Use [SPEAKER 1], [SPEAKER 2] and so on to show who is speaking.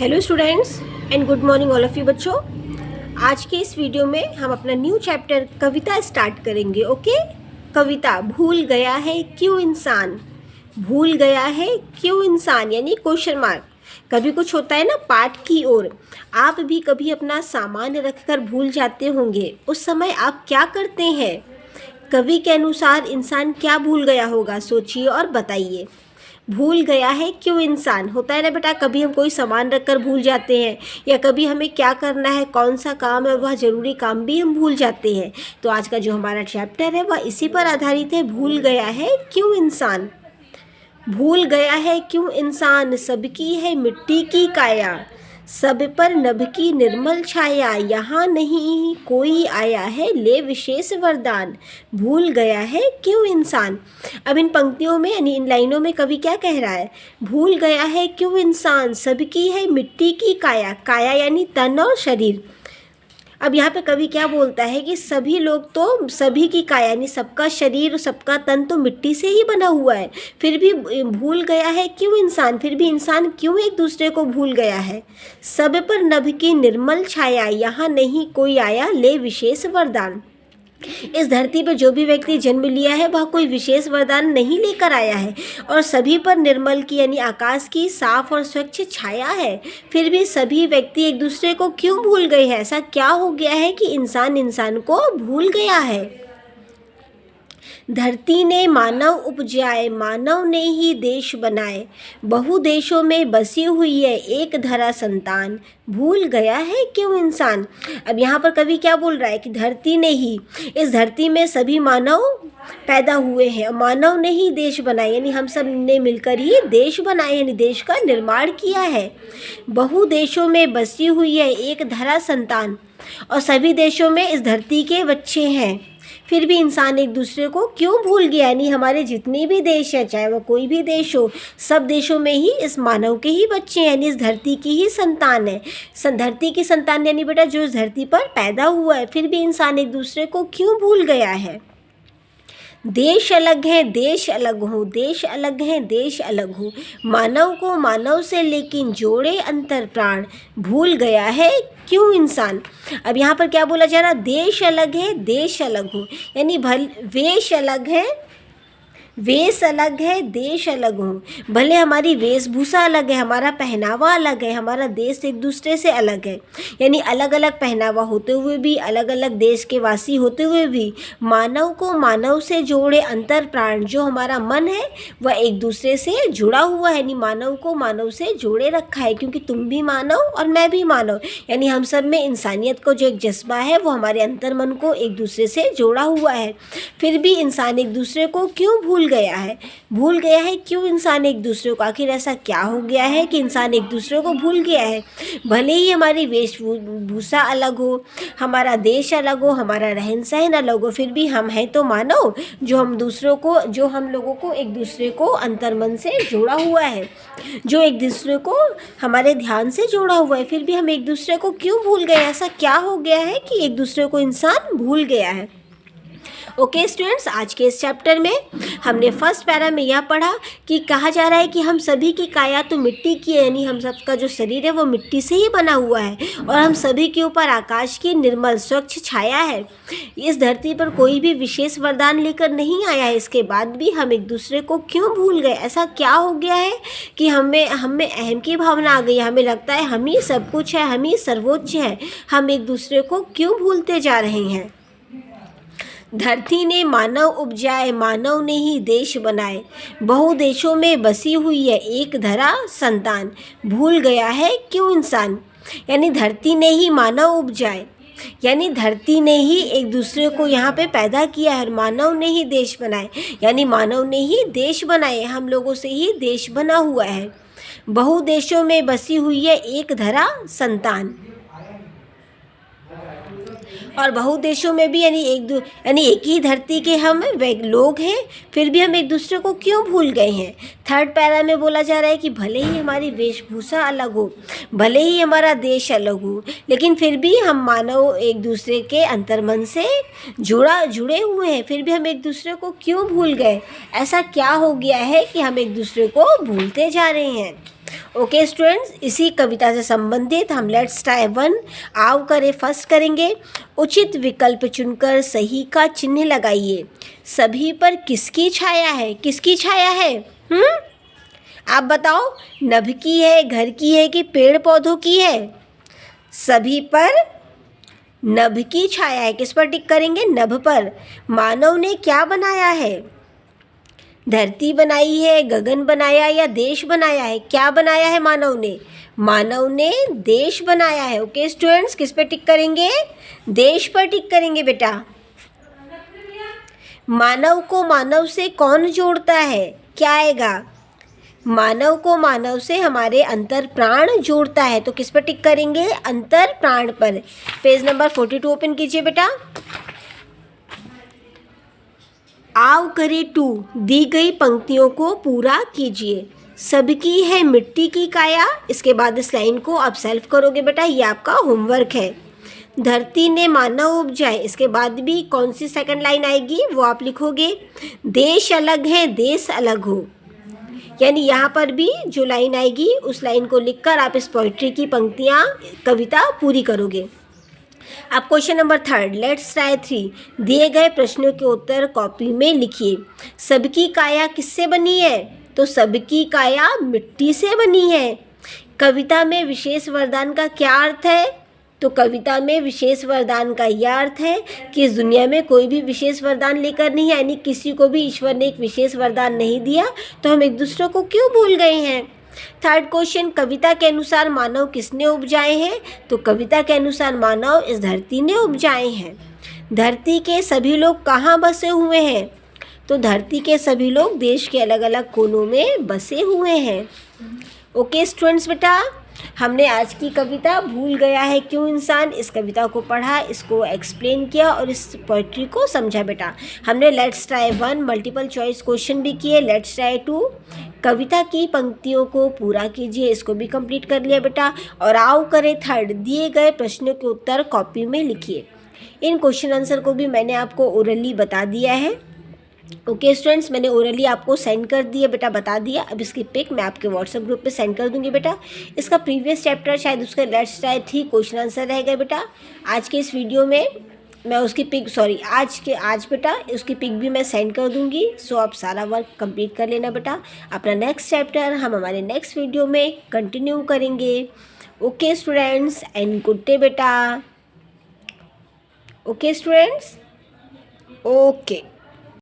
[SPEAKER 1] Hello students and good morning all of you बच्चों। आज के इस वीडियो में हम अपना न्यू चैप्टर कविता स्टार्ट करेंगे। ओके, कविता भूल गया है क्यों इंसान। भूल गया है क्यों इंसान यानी क्वेश्चन मार्क। कभी कुछ होता है ना पाठ की ओर, आप भी कभी अपना सामान रखकर भूल जाते होंगे। उस समय आप क्या करते हैं? कवि के अनुसार इंसान क्या भूल गया होगा, सोचिए और बताइए। भूल गया है क्यों इंसान होता है ना बेटा, कभी हम कोई सामान रखकर भूल जाते हैं या कभी हमें क्या करना है, कौन सा काम है और वह ज़रूरी काम भी हम भूल जाते हैं। तो आज का जो हमारा चैप्टर है वह इसी पर आधारित है। भूल गया है क्यों इंसान। भूल गया है क्यों इंसान, सबकी है मिट्टी की काया, सब पर नभ की निर्मल छाया, यहाँ नहीं कोई आया है ले विशेष वरदान। भूल गया है क्यों इंसान। अब इन पंक्तियों में यानी इन लाइनों में कवि क्या कह रहा है? भूल गया है क्यों इंसान, सबकी है मिट्टी की काया। काया यानी तन और शरीर। अब यहाँ पे कवि क्या बोलता है कि सभी लोग तो सभी की काया यानी सबका शरीर सबका तन तो मिट्टी से ही बना हुआ है, फिर भी भूल गया है क्यों इंसान। फिर भी इंसान क्यों एक दूसरे को भूल गया है। सब पर नभ की निर्मल छाया, यहाँ नहीं कोई आया ले विशेष वरदान। इस धरती पर जो भी व्यक्ति जन्म लिया है वह कोई विशेष वरदान नहीं लेकर आया है और सभी पर निर्मल की यानी आकाश की साफ और स्वच्छ छाया है। फिर भी सभी व्यक्ति एक दूसरे को क्यों भूल गए हैं? ऐसा क्या हो गया है कि इंसान इंसान को भूल गया है। धरती ने मानव उपजाए, मानव ने ही देश बनाए, बहु देशों में बसी हुई है एक धरा संतान, भूल गया है क्यों इंसान। अब यहाँ पर कवि क्या बोल रहा है कि धरती ने ही, इस धरती में सभी मानव पैदा हुए हैं, मानव ने ही देश बनाए यानी हम सब ने मिलकर ही देश बनाए यानी देश का निर्माण किया है। बहु देशों में बसी हुई है एक धरा संतान, और सभी देशों में इस धरती के बच्चे हैं। फिर भी इंसान एक दूसरे को क्यों भूल गया। यानी हमारे जितने भी देश हैं, चाहे वो कोई भी देश हो, सब देशों में ही इस मानव के ही बच्चे हैं यानी इस धरती की ही संतान है। धरती की संतान यानी बेटा जो इस धरती पर पैदा हुआ है। फिर भी इंसान एक दूसरे को क्यों भूल गया है। देश अलग है देश अलग हो, देश अलग है देश अलग हो, मानव को मानव से लेकिन जोड़े अंतर प्राण, भूल गया है क्यों इंसान। अब यहाँ पर क्या बोला जा रहा? देश अलग है देश अलग हो यानी वेश अलग है, वेश अलग है देश अलग हो। भले हमारी वेशभूषा अलग है, हमारा पहनावा अलग है, हमारा देश एक दूसरे से अलग है यानी अलग अलग पहनावा होते हुए भी, अलग अलग देश के वासी होते हुए भी, मानव को मानव से जोड़े अंतर प्राण, जो हमारा मन है वह एक दूसरे से जुड़ा हुआ है यानी मानव को मानव से जोड़े रखा है। क्योंकि तुम भी मानव और मैं भी मानव यानी हम सब में इंसानियत को जो एक जज्बा है वो हमारे अंतर मन को एक दूसरे से जोड़ा हुआ है। फिर भी इंसान एक दूसरे को क्यों भूल गया है। भूल गया है क्यों इंसान एक दूसरे को। आखिर ऐसा क्या हो गया है कि इंसान एक दूसरे को भूल गया है। भले ही हमारी वेशभूषा अलग हो, हमारा देश अलग हो, हमारा रहन सहन अलग हो, फिर भी हम हैं तो मानव, जो हम लोगों को एक दूसरे को अंतर्मन से जोड़ा हुआ है, जो एक दूसरे को हमारे ध्यान से जोड़ा हुआ है। फिर भी हम एक दूसरे को क्यों भूल गए। ऐसा क्या हो गया है कि एक दूसरे को इंसान भूल गया है। ओके स्टूडेंट्स, आज के इस चैप्टर में हमने फर्स्ट पैरा में यह पढ़ा कि कहा जा रहा है कि हम सभी की काया तो मिट्टी की है यानी हम सबका जो शरीर है वो मिट्टी से ही बना हुआ है और हम सभी के ऊपर आकाश की निर्मल स्वच्छ छाया है। इस धरती पर कोई भी विशेष वरदान लेकर नहीं आया है, इसके बाद भी हम एक दूसरे को क्यों भूल गए। ऐसा क्या हो गया है कि हमें अहम की भावना आ गई, हमें लगता है हम ही सब कुछ है, हम ही सर्वोच्च है। हम एक दूसरे को क्यों भूलते जा रहे हैं। धरती ने मानव उपजाए, मानव ने ही देश बनाए, बहु देशों में बसी हुई है एक धरा संतान, भूल गया है क्यों इंसान। यानी धरती ने ही मानव उपजाए यानी धरती ने ही एक दूसरे को यहाँ पे पैदा किया है, मानव ने ही देश बनाए यानी मानव ने ही देश बनाए, हम लोगों से ही देश बना हुआ है। बहु देशों में बसी हुई है एक धरा संतान, और बहु देशों में भी यानी एक ही धरती के हम लोग हैं, फिर भी हम एक दूसरे को क्यों भूल गए हैं। थर्ड पैरा में बोला जा रहा है कि भले ही हमारी वेशभूषा अलग हो, भले ही हमारा देश अलग हो, लेकिन फिर भी हम मानव एक दूसरे के अंतर्मन से जुड़े हुए हैं। फिर भी हम एक दूसरे को क्यों भूल गए। ऐसा क्या हो गया है कि हम एक दूसरे को भूलते जा रहे हैं। ओके स्टूडेंट्स, इसी कविता से संबंधित हम लेट्स ट्राई वन आओ करें फर्स्ट करेंगे। उचित विकल्प चुनकर सही का चिन्ह लगाइए। सभी पर किसकी छाया है? किसकी छाया है? आप बताओ, नभ की है, घर की है कि पेड़ पौधों की है? सभी पर नभ की छाया है। किस पर टिक करेंगे? नभ पर। मानव ने क्या बनाया है? धरती बनाई है, गगन बनाया या देश बनाया है? क्या बनाया है मानव ने? मानव ने देश बनाया है। ओके स्टूडेंट्स, किस पे टिक करेंगे? देश पर टिक करेंगे बेटा। मानव को मानव से कौन जोड़ता है? क्या आएगा? मानव को मानव से हमारे अंतर प्राण जोड़ता है। तो किस पर टिक करेंगे? अंतर प्राण पर। पेज नंबर 42 ओपन कीजिए बेटा। आव करे टू दी गई पंक्तियों को पूरा कीजिए। सबकी है मिट्टी की काया। इसके बाद इस लाइन को आप सेल्फ करोगे बेटा, ये आपका होमवर्क है। धरती ने मानव उपजाए, इसके बाद भी कौन सी सेकंड लाइन आएगी वो आप लिखोगे। देश अलग है, देश अलग हो, यानी यहाँ पर भी जो लाइन आएगी उस लाइन को लिखकर आप इस पोइट्री की पंक्तियाँ, कविता पूरी करोगे। अब क्वेश्चन नंबर 3 लेट्स ट्राई 3। दिए गए प्रश्नों के उत्तर कॉपी में लिखिए। सबकी काया किससे बनी है? तो सबकी काया मिट्टी से बनी है। कविता में विशेष वरदान का क्या अर्थ है? तो कविता में विशेष वरदान का यह अर्थ है कि इस दुनिया में कोई भी विशेष वरदान लेकर नहीं है, यानी किसी को भी ईश्वर ने एक विशेष वरदान नहीं दिया, तो हम एक दूसरे को क्यों भूल गए हैं। थर्ड क्वेश्चन, कविता के अनुसार मानव किसने उपजाए हैं? तो कविता के अनुसार मानव इस धरती ने उपजाए हैं। धरती के सभी लोग कहाँ बसे हुए हैं? तो धरती के सभी लोग देश के अलग अलग कोनों में बसे हुए हैं। ओके स्टूडेंट्स बेटा, हमने आज की कविता भूल गया है क्यों इंसान, इस कविता को पढ़ा, इसको एक्सप्लेन किया और इस पोइट्री को समझा बेटा। हमने let's try 1 multiple choice question भी किए। लेट्स ट्राई 2 कविता की पंक्तियों को पूरा कीजिए, इसको भी कंप्लीट कर लिया बेटा। और आओ करें 3 दिए गए प्रश्नों के उत्तर कॉपी में लिखिए। इन क्वेश्चन आंसर को भी मैंने आपको ओरली बता दिया है। ओके स्टूडेंट्स, मैंने ओरली आपको सेंड कर दिया बेटा, बता दिया। अब इसकी पिक मैं आपके व्हाट्सएप ग्रुप पे सेंड कर दूंगी बेटा। इसका प्रीवियस चैप्टर शायद उसके लेट्स ट्राई 3 क्वेश्चन आंसर रहेगा बेटा। आज के इस वीडियो में मैं उसकी पिक आज बेटा उसकी पिक भी मैं सेंड कर दूंगी। सो आप सारा वर्क कंप्लीट कर लेना बेटा। अपना नेक्स्ट चैप्टर हम हमारे नेक्स्ट वीडियो में कंटिन्यू करेंगे। Okay students and good day बेटा। Okay students, okay.